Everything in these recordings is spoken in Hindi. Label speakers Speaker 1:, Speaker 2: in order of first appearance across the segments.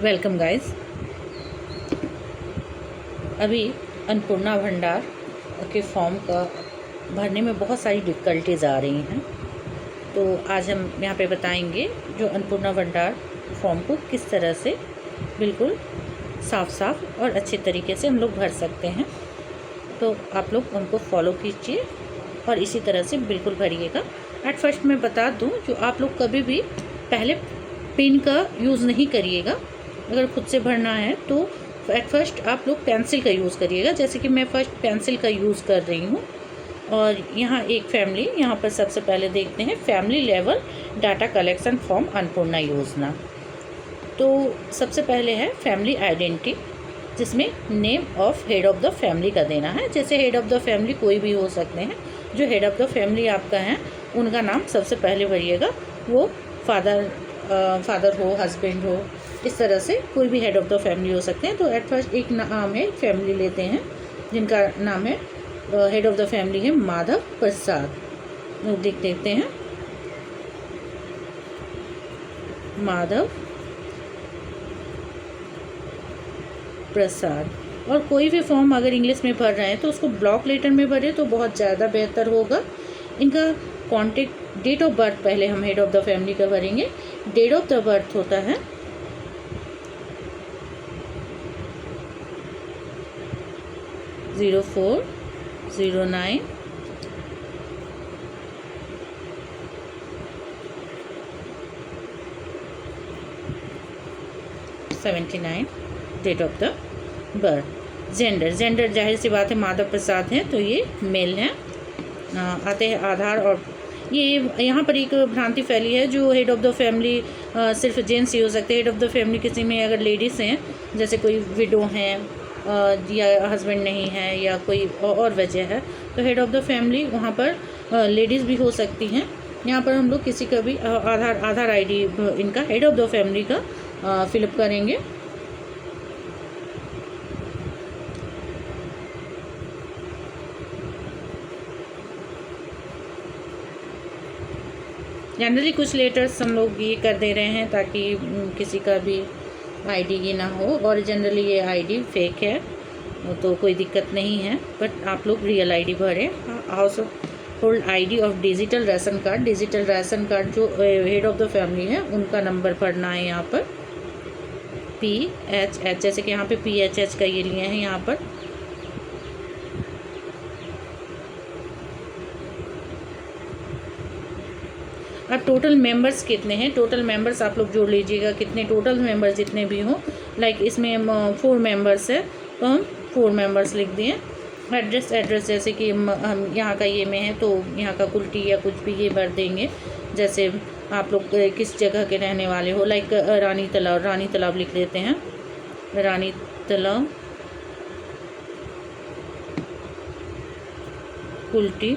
Speaker 1: Welcome guys. अभी अन्नपूर्णा भंडार के फॉर्म का भरने में बहुत सारी डिफ़िकल्टीज़ आ रही हैं, तो आज हम यहाँ पे बताएंगे जो अन्नपूर्णा भंडार फॉर्म को किस तरह से बिल्कुल साफ और अच्छे तरीके से हम लोग भर सकते हैं। तो आप लोग उनको फॉलो कीजिए और इसी तरह से बिल्कुल भरिएगा। एट फर्स्ट मैं बता दूँ, जो आप लोग कभी भी पहले पेन का यूज़ नहीं करिएगा। अगर खुद से भरना है तो एट फर्स्ट आप लोग पेंसिल का यूज़ करिएगा, जैसे कि मैं फ़र्स्ट पेंसिल का यूज़ कर रही हूँ। और यहाँ एक फैमिली, यहाँ पर सबसे पहले देखते हैं family level data collection form Annapurna योजना। तो सबसे पहले है फैमिली आइडेंटिटी, जिसमें name of head of the family का देना है। जैसे हेड ऑफ़ द फैमिली कोई भी हो सकते हैं, जो हेड ऑफ़ द फैमिली आपका है उनका नाम सबसे पहले भरिएगा। वो फादर हो, हस्बैंड हो, इस तरह से कोई भी हेड ऑफ़ द फैमिली हो सकते हैं। तो एट फर्स्ट एक नाम है, फैमिली लेते हैं जिनका नाम है, हेड ऑफ़ द फैमिली है माधव प्रसाद। लोग देखते हैं माधव प्रसाद। और कोई भी फॉर्म अगर इंग्लिश में भर रहे हैं तो उसको ब्लॉक लेटर में भरें तो बहुत ज़्यादा बेहतर होगा। इनका कॉन्टेक्ट डेट ऑफ बर्थ पहले हम हेड ऑफ़ द फैमिली का भरेंगे। डेट ऑफ द बर्थ होता है 0409 79 date of the birth. Gender जाहिर सी बात है माधव प्रसाद हैं तो ये मेल हैं। आते हैं आधार। और ये यहाँ पर एक भ्रांति फैली है, जो हेड ऑफ़ द फैमिली सिर्फ जेंट्स ही हो सकते हैं। हेड ऑफ़ द फैमिली किसी में अगर लेडीज़ हैं, जैसे कोई विडो हैं या हस्बैंड नहीं है या कोई और वजह है, तो हेड ऑफ़ द फैमिली वहाँ पर लेडीज़ भी हो सकती हैं। यहाँ पर हम लोग किसी का भी आधार आईडी इनका हेड ऑफ़ द फैमिली का फिलअप करेंगे। जनरली कुछ लेटर्स हम लोग ये कर दे रहे हैं ताकि किसी का भी आईडी ये ना हो, और जनरली ये आईडी फेक है तो कोई दिक्कत नहीं है। बट आप लोग रियल आईडी भरें। House hold ID of digital ration card जो हेड ऑफ़ द फैमिली है उनका नंबर भरना है। यहाँ पर PHH, जैसे कि यहाँ पे PHH का ये लिए हैं यहाँ पर। अब टोटल मेंबर्स कितने हैं, टोटल मेंबर्स आप लोग जोड़ लीजिएगा, कितने टोटल मेंबर्स जितने भी हों। लाइक इसमें 4 मेंबर्स है तो हम 4 मेंबर्स लिख दिए। एड्रेस जैसे कि हम यहाँ का ये में है तो यहाँ का कुल्टी या कुछ भी ये भर देंगे। जैसे आप लोग किस जगह के रहने वाले हो, लाइक रानी तालाब लिख लेते हैं। Rani Talab Kulti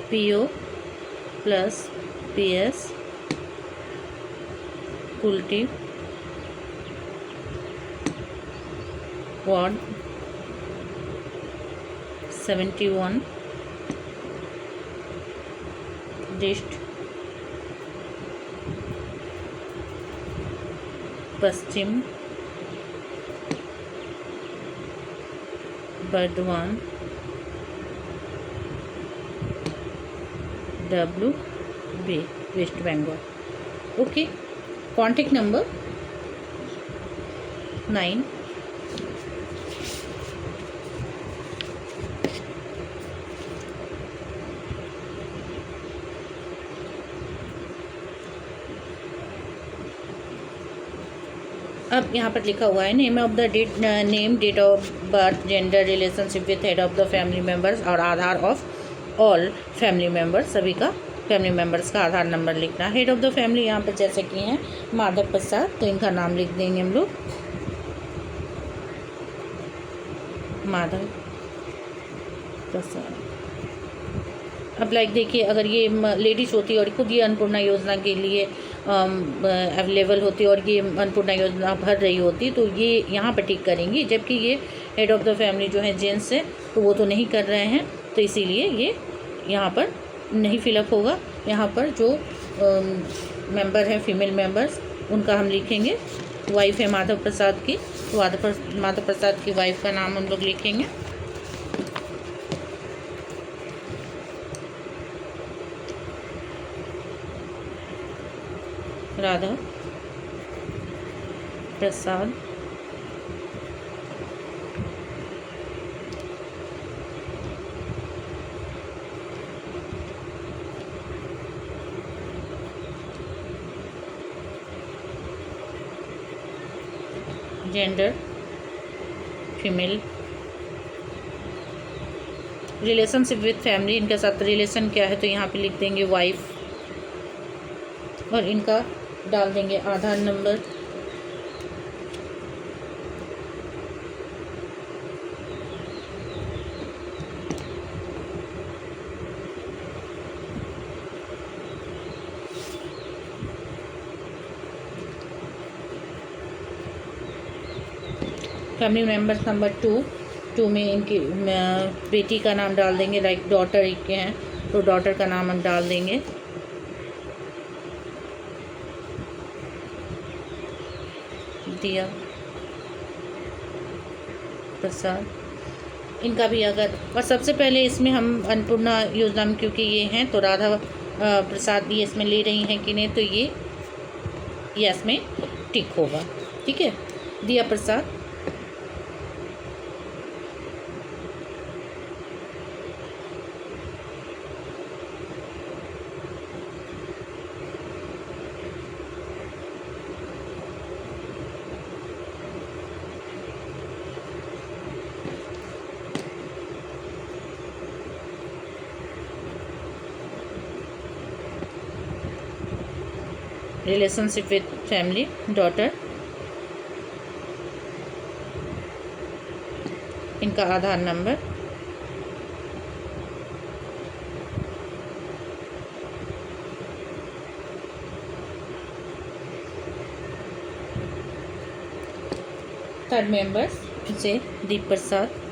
Speaker 1: PO plus PS Kulti ward 71 dist Paschim Bardhaman WB West Bengal. Okay. Contact number 9 अब यहाँ पर लिखा हुआ है name of the date of birth, gender, relationship with head of the family members और Aadhaar of all family members. सभी का फैमिली मेम्बर्स का आधार नंबर लिखना। हेड ऑफ़ द फैमिली यहाँ पर जैसे कि हैं माधव प्रसाद, तो इनका नाम लिख देंगे हम लोग माधव प्रसाद। अब लाइक देखिए, अगर ये लेडीज़ होती और खुद ये अन्नपूर्णा योजना के लिए अवेलेबल होती और ये अन्नपूर्णा योजना भर रही होती तो ये यहाँ पर टिक करेंगी, जबकि ये हेड ऑफ़ द फैमिली जो है जेंट्स है तो वो तो नहीं कर रहे हैं, तो इसीलिए ये यहाँ पर नहीं फिलअप होगा। यहाँ पर जो मेंबर हैं फीमेल मेंबर्स उनका हम लिखेंगे, वाइफ है माधव प्रसाद की, तो माधव प्रसाद की वाइफ का नाम हम लोग लिखेंगे। Radha Prasad. Gender female. Relationship with family, इनके साथ रिलेशन क्या है तो यहाँ पे लिख देंगे वाइफ, और इनका डाल देंगे आधार नंबर। फैमिली मेम्बर्स नंबर 2 में इनकी बेटी का नाम डाल देंगे, लाइक डॉटर के हैं तो डॉटर का नाम हम डाल देंगे। दिया प्रसाद, इनका भी अगर, और सबसे पहले इसमें हम अन्नपूर्णा योजना में क्योंकि ये हैं तो राधा प्रसाद ये इसमें ले रही हैं कि नहीं, तो ये यस में टिक होगा। ठीक है, Diya Prasad. Relationship with family, daughter. इनका आधार नंबर। थर्ड मेंबर्स से Deep Prasad.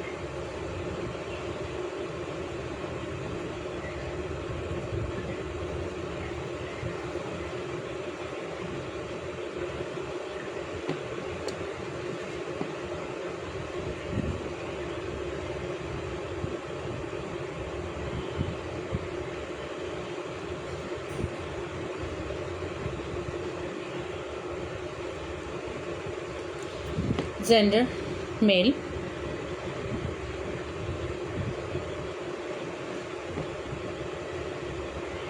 Speaker 1: Gender male.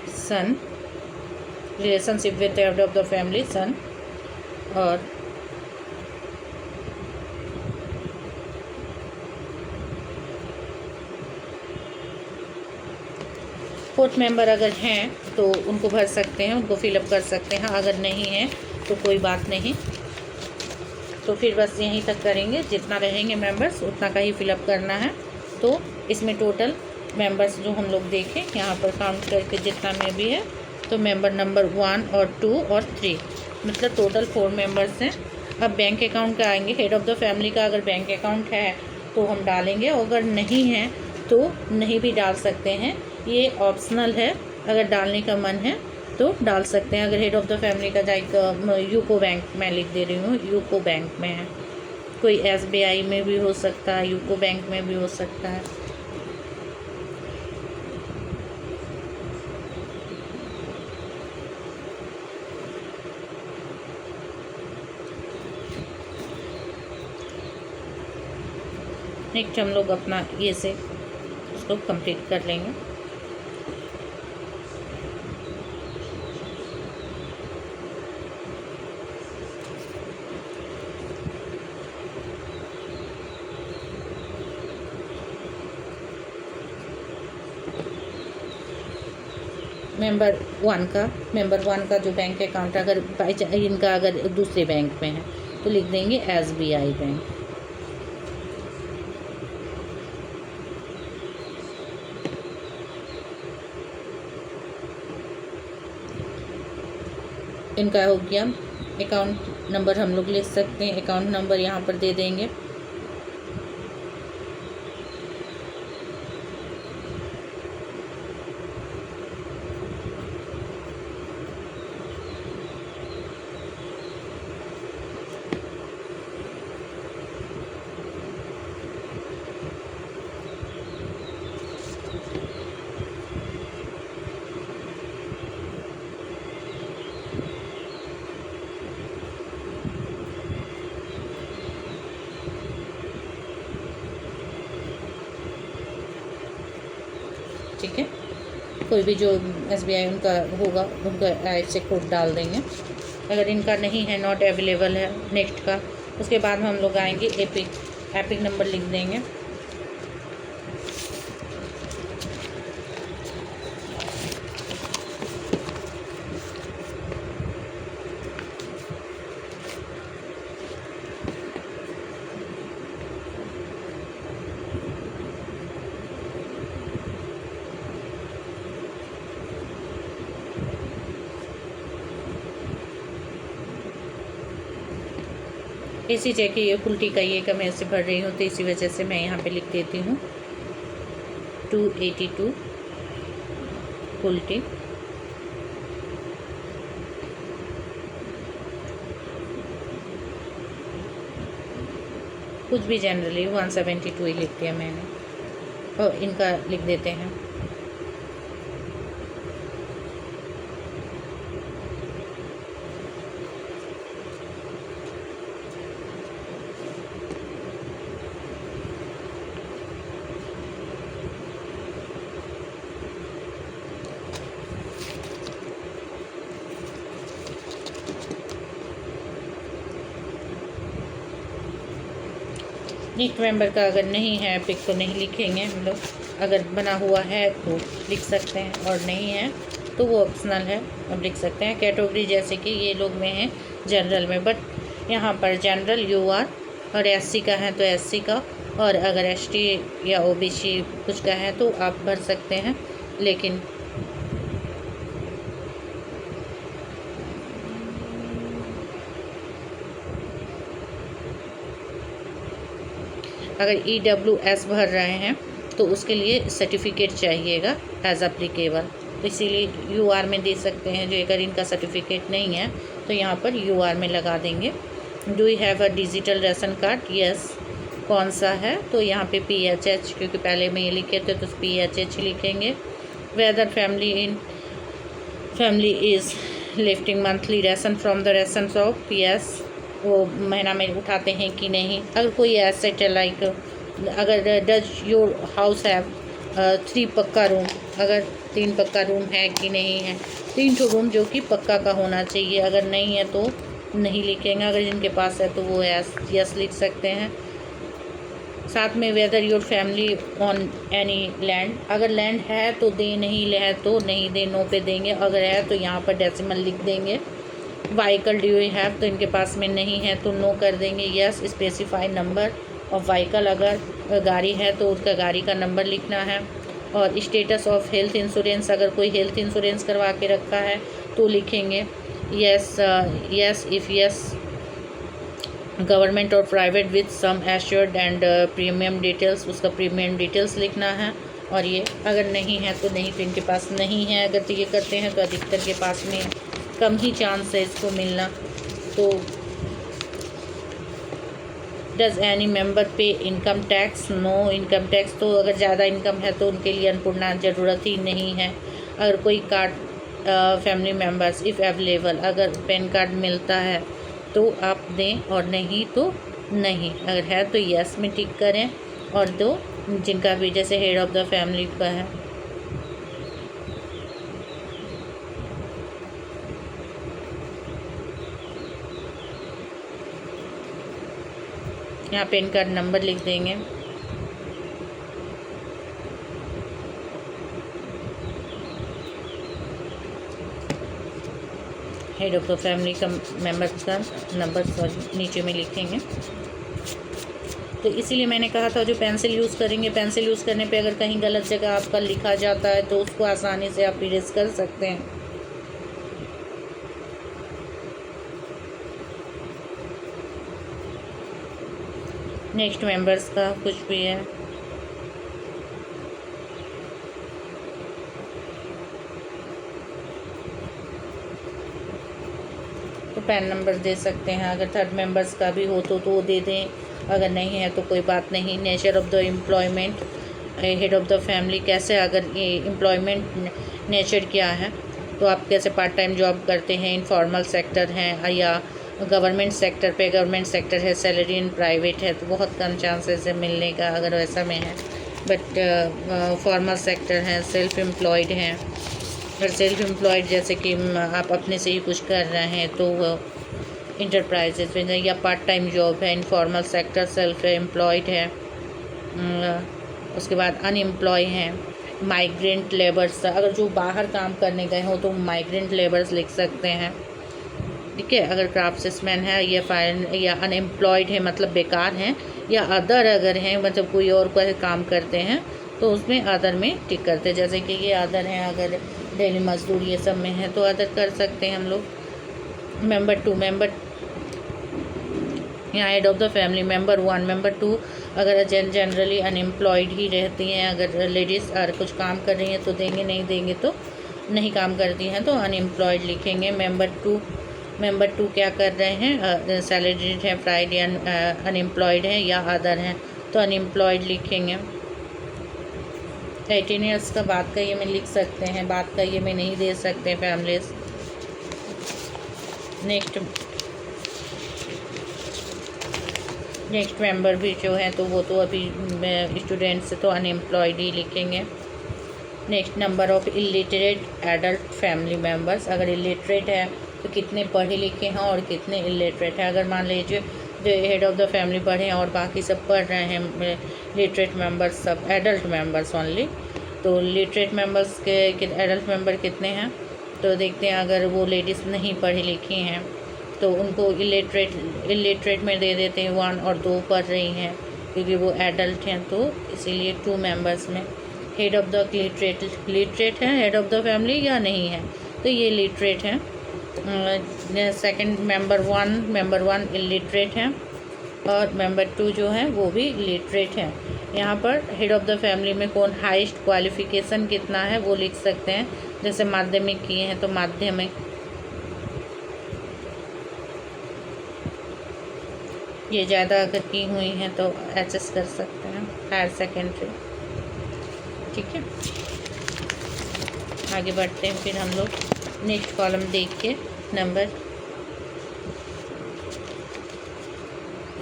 Speaker 1: Son, relationship with head of the family, son. और फोर्थ मेंबर अगर हैं तो उनको भर सकते हैं, उनको फिलअप कर सकते हैं, अगर नहीं है तो कोई बात नहीं। तो फिर बस यहीं तक करेंगे, जितना रहेंगे मेंबर्स उतना का ही फिलअप करना है। तो इसमें टोटल मेंबर्स जो हम लोग देखें यहाँ पर काउंट करके जितना में भी है, तो मेंबर नंबर 1 और 2 और 3 मतलब टोटल 4 मेंबर्स हैं। अब बैंक अकाउंट का आएंगे। हेड ऑफ़ द फैमिली का अगर बैंक अकाउंट है तो हम डालेंगे, अगर नहीं है तो नहीं भी डाल सकते हैं, ये ऑप्शनल है। अगर डालने का मन है तो डाल सकते हैं। अगर हेड ऑफ़ द फैमिली का जाए यूको बैंक, मैं लिख दे रही हूँ यूको बैंक में है, कोई SBI में भी हो सकता है, यूको बैंक में भी हो सकता है। नेक्स्ट हम लोग अपना ये से उसको कंप्लीट कर लेंगे। मेंबर वन का जो बैंक अकाउंट अगर बाई इनका अगर दूसरे बैंक में है तो लिख देंगे SBI बैंक। इनका हो गया। अकाउंट नंबर हम लोग लिख सकते हैं, अकाउंट नंबर यहाँ पर दे देंगे। ठीक है। कोई भी जो SBI उनका होगा उनका IFSC कोड डाल देंगे। अगर इनका नहीं है, नॉट अवेलेबल है नेक्स्ट का, उसके बाद हम लोग आएंगे एपिक नंबर लिख देंगे। इसी जगह ये उल्टी का ये का मैं ऐसे भर रही हूँ, तो इसी वजह से मैं यहाँ पे लिख देती हूँ 282 उल्टी। कुछ भी जनरली 172 ही लिख दिया मैंने, और इनका लिख देते हैं। नेक्स्ट मेंबर का अगर नहीं है पिक तो नहीं लिखेंगे हम लोग, अगर बना हुआ है तो लिख सकते हैं और नहीं है तो वो ऑप्शनल है, अब लिख सकते हैं। कैटेगरी जैसे कि ये लोग में है जनरल में, बट यहाँ पर जनरल UR और SC का है तो SC का, और अगर ST या OBC कुछ का है तो आप भर सकते हैं। लेकिन अगर EWS भर रहे हैं तो उसके लिए सर्टिफिकेट चाहिएगा एज अप्लीकेबल, तो इसीलिए UR में दे सकते हैं। जो अगर इनका सर्टिफिकेट नहीं है तो यहाँ पर UR में लगा देंगे। Do you have a digital ration card? Yes. कौन सा है? तो यहाँ पे PHH, क्योंकि पहले में ये लिखे थे तो PHH लिखेंगे। Whether family is lifting monthly ration from the ration shop? Yes. वो महीना में उठाते हैं कि नहीं। अगर कोई एसेट है लाइक अगर डज योर हाउस हैव 3 पक्का रूम, अगर 3 पक्का रूम है कि नहीं है, 3 ठो रूम जो कि पक्का का होना चाहिए। अगर नहीं है तो नहीं लिखेंगे, अगर जिनके पास है तो वो यस लिख सकते हैं। साथ में whether your family on any land, अगर लैंड है तो दे, नहीं है तो नहीं दे, नो पे देंगे। अगर है तो यहाँ पर डेसिमल लिख देंगे। व्हीकल डू यू हैव, तो इनके पास में नहीं है तो नो कर देंगे। Yes. Specify number of vehicle, अगर गाड़ी है तो उसका गाड़ी का नंबर लिखना है। और स्टेटस ऑफ हेल्थ इंश्योरेंस, अगर कोई हेल्थ इंश्योरेंस करवा के रखा है तो लिखेंगे yes. Yes if yes government और private with sum assured and premium details, उसका प्रीमियम डिटेल्स लिखना है। और ये अगर नहीं है तो नहीं, तो इनके पास नहीं है। अगर तो ये करते हैं तो अधिकतर के पास में कम ही चांस है इसको मिलना। तो does any member pay income tax? No income tax, तो अगर ज़्यादा इनकम है तो उनके लिए अन्नपूर्णा ज़रूरत ही नहीं है। अगर कोई card family members if available, अगर पैन कार्ड मिलता है तो आप दें, और नहीं तो नहीं। अगर है तो यस में टिक करें। और दो जिनका भी जैसे हेड ऑफ़ द फैमिली का है, यहाँ पैन कार्ड नंबर लिख देंगे। हेड ऑफ़ द फैमिली का मेंबर्स का नंबर सॉरी नीचे में लिखेंगे। तो इसीलिए मैंने कहा था जो पेंसिल यूज़ करेंगे, पेंसिल यूज़ करने पे अगर कहीं गलत जगह आपका लिखा जाता है तो उसको आसानी से आप इरेज कर सकते हैं। नेक्स्ट मेंबर्स का कुछ भी है, तो पैन नंबर दे सकते हैं। अगर थर्ड मेंबर्स का भी हो तो वो दे दें, अगर नहीं है तो कोई बात नहीं। Nature of the employment, head of the family कैसे, अगर ये एम्प्लॉयमेंट नेचर क्या है, तो आप कैसे पार्ट टाइम जॉब करते हैं, इनफॉर्मल सेक्टर हैं या गवर्नमेंट सेक्टर है, सैलरी इन प्राइवेट है, तो बहुत कम चांसेस है मिलने का अगर वैसा में है। बट फॉर्मल सेक्टर हैं, सेल्फ एम्प्लॉयड हैं। अगर सेल्फ एम्प्लॉयड जैसे कि आप अपने से ही कुछ कर रहे हैं तो इंटरप्राइजेज में, या पार्ट टाइम जॉब है। इनफॉर्मल सेक्टर सेल्फ एम्प्लॉयड है। उसके बाद अनएम्प्लॉय हैं, माइग्रेंट लेबर्स। अगर जो बाहर काम करने गए हो तो माइग्रेंट लेबर्स लिख सकते हैं, ठीक है। अगर क्राफ्ट्समैन है या या अनएम्प्लॉयड है मतलब बेकार हैं, या अदर अगर हैं मतलब कोई और कोई काम करते हैं तो उसमें अदर में टिक करते हैं। जैसे कि ये अदर हैं, अगर डेली मजदूर ये सब में है तो अदर कर सकते हैं हम लोग। मेंबर 2, यहाँ head of the family member 1, member 2 अगर जनरली अनएम्प्लॉयड ही रहती हैं, अगर लेडीज़ और कुछ काम कर रही हैं तो देंगे, नहीं देंगे तो नहीं काम करती हैं तो अनएम्प्लॉयड लिखेंगे। मेंबर 2 क्या कर रहे हैं, सैलरीड है, फ्राइड या अनएम्प्लॉयड है या अदर हैं तो अनएम्प्लॉयड लिखेंगे। 18 ईयर्स का बाद का ये में लिख सकते हैं, बाद का ये में नहीं दे सकते फैमिलीज। नेक्स्ट मेंबर भी जो है तो वो तो अभी स्टूडेंट्स तो अनएम्प्लॉयड ही लिखेंगे। Next number of illiterate adult family members. अगर इलिटरेट है तो कितने पढ़े लिखे हैं और कितने इलिटरेट हैं। अगर मान लीजिए जो हेड ऑफ़ द फैमिली पढ़े हैं और बाकी सब पढ़ रहे हैं लिटरेट मेंबर्स, सब एडल्ट मेंबर्स ओनली, तो लिटरेट मेंबर्स के एडल्ट मेंबर कितने हैं तो देखते हैं। अगर वो लेडीज़ नहीं पढ़ी लिखी हैं तो उनको इलिटरेट में दे देते हैं 1 और 2 पढ़ रही हैं क्योंकि वो एडल्ट हैं तो इसीलिए 2 मेंबर्स में। हेड ऑफ़ द लिटरेट है हेड ऑफ़ द फैमिली या नहीं है तो ये लिटरेट हैं। सेकंड मेंबर 1 इलिटरेट हैं और मेंबर 2 जो है वो भी लिटरेट हैं। यहाँ पर हेड ऑफ़ द फैमिली में कौन हाईएस्ट क्वालिफ़िकेशन कितना है वो लिख सकते हैं। जैसे माध्यमिक किए हैं तो माध्यमिक, ये ज़्यादा अगर की हुई हैं तो एचएस कर सकते हैं, हायर सेकेंडरी, ठीक है। आगे बढ़ते हैं फिर हम लोग नेक्स्ट कॉलम देख के नंबर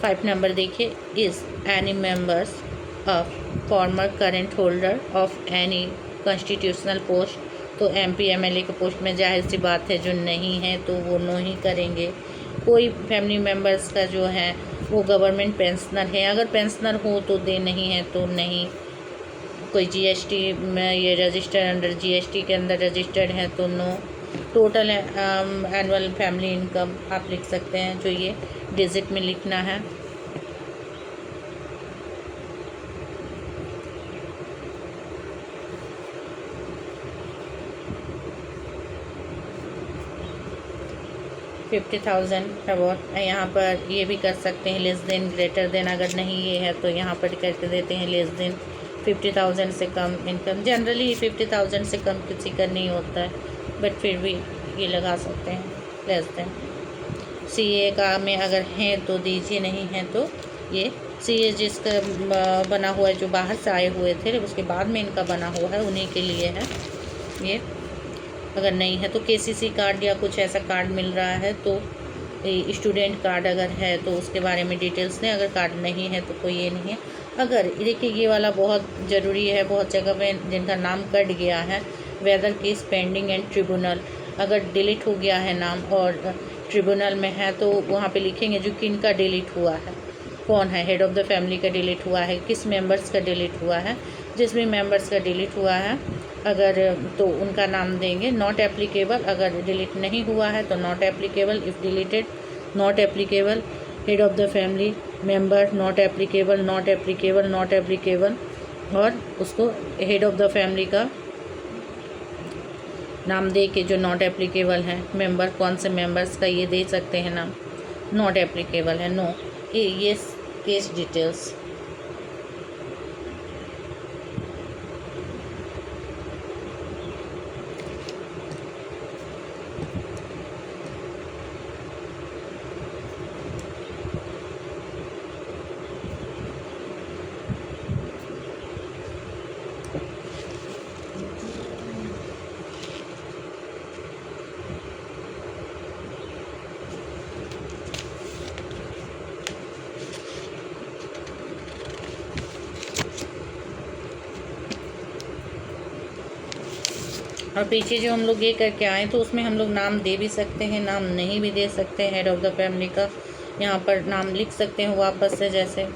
Speaker 1: 5 नंबर देखिए। Is any members of former current holder of any constitutional post. तो एमपी एमएलए के पोस्ट में जाहिर सी बात है जो नहीं है तो वो नो ही करेंगे। कोई फैमिली मेम्बर्स का जो है वो गवर्नमेंट पेंशनर है, अगर पेंशनर हो तो दे, नहीं है तो नहीं। कोई जीएसटी में ये रजिस्टर अंडर जीएसटी के अंदर रजिस्टर्ड है तो no. Total annual family income आप लिख सकते हैं, जो ये डिजिट में लिखना है। $50,000 अबाउट। यहाँ पर ये भी कर सकते हैं लेस देन ग्रेटर देन, अगर नहीं ये है तो यहाँ पर करके देते हैं लेस देन। 50,000 से कम इनकम, जनरली 50,000 से कम किसी का नहीं होता है बट फिर भी ये लगा सकते हैं लेस देन। सीए का में अगर हैं तो दीजिए, नहीं है तो ये सीए जिसका बना हुआ है, जो बाहर से आए हुए थे उसके बाद में इनका बना हुआ है उन्हीं के लिए है ये। अगर नहीं है तो केसीसी कार्ड या कुछ ऐसा कार्ड मिल रहा है तो स्टूडेंट कार्ड अगर है तो उसके बारे में डिटेल्स दें। अगर कार्ड नहीं है तो कोई ये नहीं है। अगर देखिए ये वाला बहुत ज़रूरी है, बहुत जगह पे जिनका नाम कट गया है, whether case pending and tribunal, अगर डिलीट हो गया है नाम और ट्रिब्यूनल में है तो वहाँ पे लिखेंगे जो किन का डिलीट हुआ है, कौन है, हेड ऑफ़ द फैमिली का डिलीट हुआ है, किस मेंबर्स का डिलीट हुआ है। जिस भी मेंबर्स का डिलीट हुआ है अगर तो उनका नाम देंगे। नॉट एप्लीकेबल, अगर डिलीट नहीं हुआ है तो not applicable, if deleted not applicable, head of the family member not applicable, not applicable, not applicable, और उसको हेड ऑफ़ द फैमिली का नाम दे के जो नॉट एप्लीकेबल है मेंबर, कौन से मेंबर्स का ये दे सकते हैं नाम, नॉट एप्लीकेबल है, नो। ये केस डिटेल्स। और पीछे जो हम लोग ये करके आए तो उसमें हम लोग नाम दे भी सकते हैं, नाम नहीं भी दे सकते हैं। हेड ऑफ़ द फैमिली का यहाँ पर नाम लिख सकते हैं वापस से, जैसे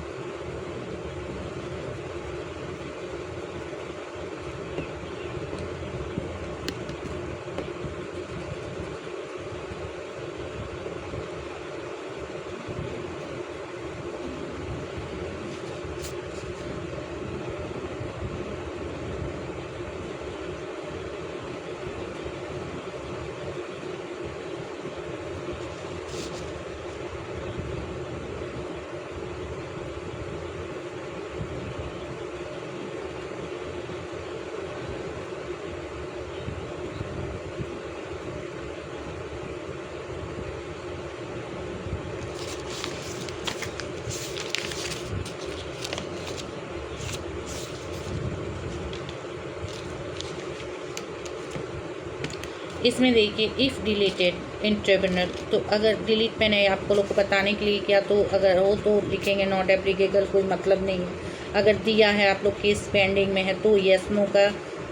Speaker 1: इसमें देखिए इफ़ डिलीटेड इन ट्रिब्यूनल, तो अगर डिलीट मैंने आपको लोग को बताने के लिए किया, तो अगर हो तो लिखेंगे नॉट एप्लीकेबल, कोई मतलब नहीं है। अगर दिया है आप लोग केस पेंडिंग में है तो येस नो का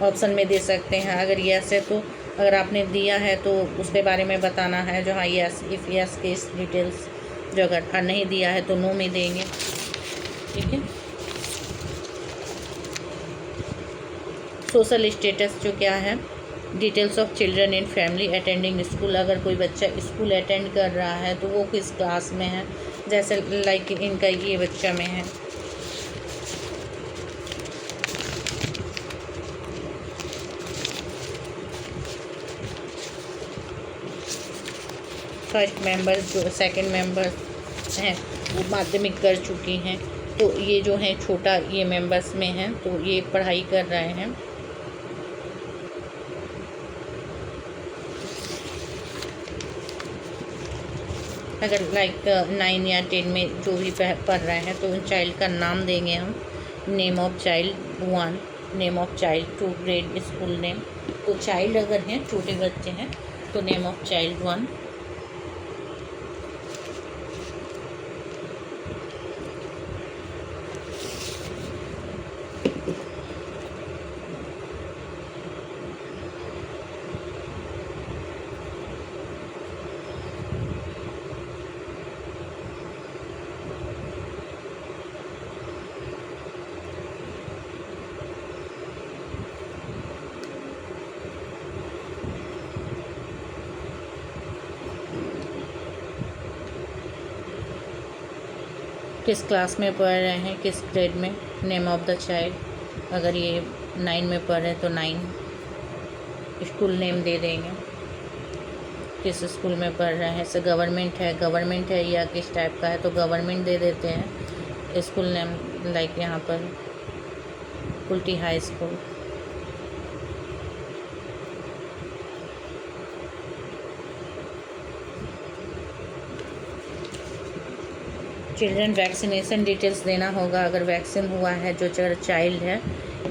Speaker 1: ऑप्शन में दे सकते हैं। अगर येस है तो, अगर आपने दिया है तो उसके बारे में बताना है जो हाँ yes, if yes case details, जो अगर नहीं दिया है तो नो में देंगे। ठीक है। सोशल स्टेटस जो क्या है, details of children in family attending school, अगर कोई बच्चा स्कूल अटेंड कर रहा है तो वो किस क्लास में है, जैसे लाइक इनका ये बच्चा में है। फर्स्ट मेंबर जो सेकंड मेंबर हैं वो माध्यमिक कर चुकी हैं, तो ये जो है छोटा ये मेंबर्स में हैं, तो ये पढ़ाई कर रहे हैं। अगर लाइक 9 या 10 में जो भी पढ़ रहे हैं तो उन चाइल्ड का नाम देंगे हम। Name of child 1, name of child 2, grade school name. तो चाइल्ड अगर हैं छोटे बच्चे हैं तो नेम ऑफ चाइल्ड 1। किस क्लास में पढ़ रहे हैं, किस ग्रेड में, नेम ऑफ द चाइल्ड। अगर ये 9 में पढ़ रहे हैं तो 9, स्कूल नेम दे देंगे, किस स्कूल में पढ़ रहे हैं। से गवर्नमेंट है या किस टाइप का है तो गवर्नमेंट दे देते हैं। स्कूल नेम लाइक यहाँ पर Kulti high school. Children vaccination details देना होगा, अगर वैक्सीन हुआ है जो चाइल्ड है।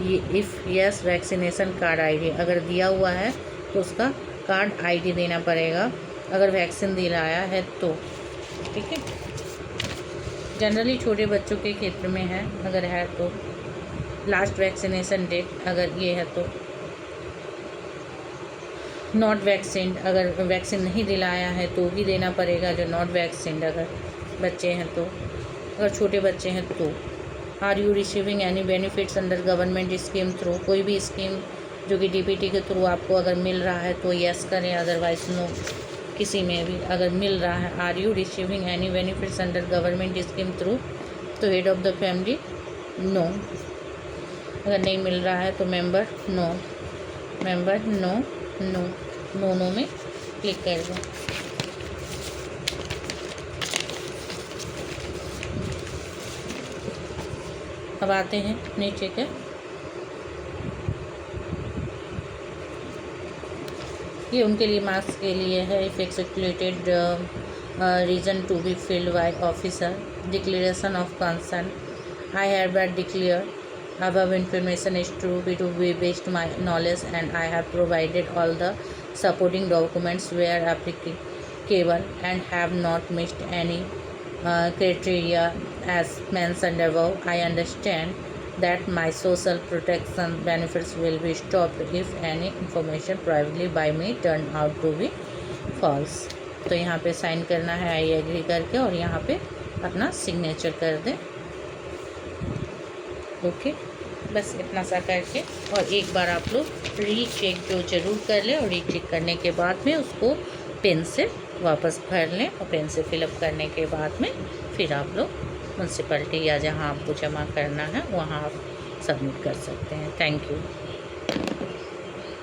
Speaker 1: ये if yes vaccination card ID, अगर दिया हुआ है तो उसका कार्ड आईडी देना पड़ेगा, अगर वैक्सीन दिलाया है तो। ठीक है। जनरली छोटे बच्चों के क्षेत्र में है, अगर है तो लास्ट वैक्सीनेशन डेट अगर ये है तो। नॉट वैक्सीन, अगर वैक्सीन नहीं दिलाया है तो भी देना पड़ेगा, जो नॉट वैक्सीन अगर बच्चे हैं तो, अगर छोटे बच्चे हैं तो। Are you receiving any benefits under government scheme through, कोई भी स्कीम जो कि डीपीटी के थ्रू आपको अगर मिल रहा है तो यस करें, अदरवाइज नो। किसी में भी अगर मिल रहा है, are you receiving any benefits under government scheme through, तो head of the family no. अगर नहीं मिल रहा है तो मेंबर नो, नो में क्लिक कर दो। अब आते हैं नीचे के, ये उनके लिए मार्क्स के लिए है। If excluded reason to be filled by officer, declaration of concern, I hereby declare above information is true to be based my knowledge and I have provided all the supporting documents where applicable and have not missed any criteria as mentioned above. I understand that my social protection benefits will be stopped if any information privately by me turned out to be false। तो यहाँ पे साइन करना है आई एग्री करके और यहाँ पे अपना सिग्नेचर कर दें। ओके, बस इतना सा करके और एक बार आप लोग रीचेक जो ज़रूर कर लें और रीचेक करने के बाद में उसको पेन से वापस भर लें और पेन से फिलअप करने के बाद में फिर आप लोग म्यूनसिपैलिटी या जहाँ आपको जमा करना है वहाँ आप सबमिट कर सकते हैं। Thank you.